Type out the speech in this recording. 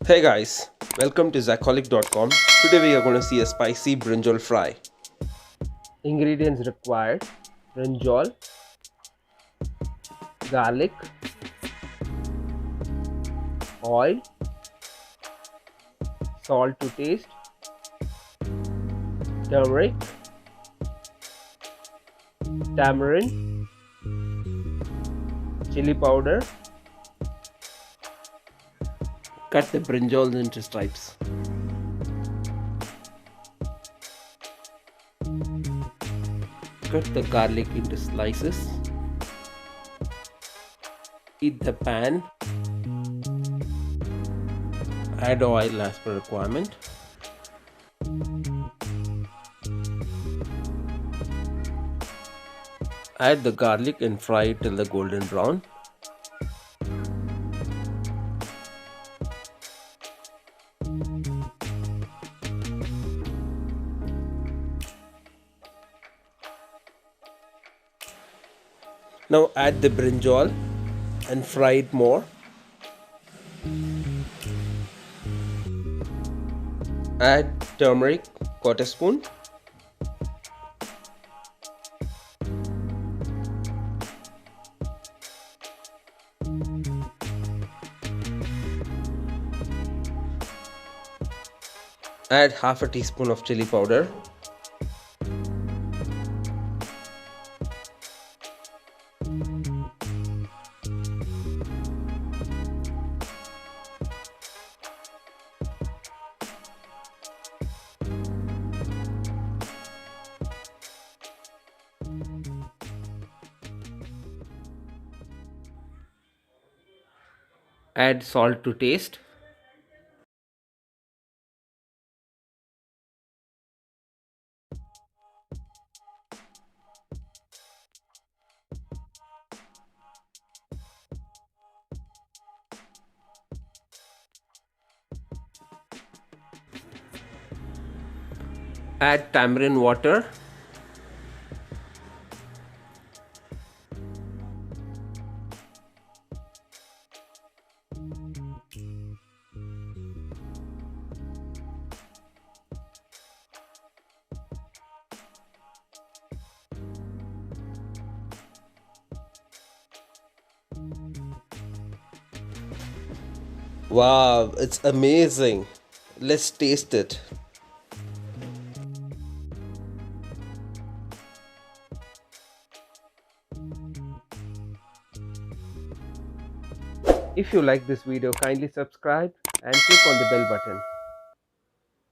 Hey guys, welcome to Zacholic.com. Today we are going to see a spicy brinjal fry. Ingredients required: brinjal, garlic, oil, salt to taste, turmeric, tamarind, chili powder. Cut the brinjals into stripes. Cut the garlic into slices. Heat the pan. Add oil as per requirement. Add the garlic and fry it till the golden brown. Now add the brinjal and fry it more. Add turmeric, quarter spoon. Add half a teaspoon of chili powder. Add salt to taste. Add tamarind water. Wow, it's amazing. Let's taste it. If you like this video, kindly subscribe and click on the bell button.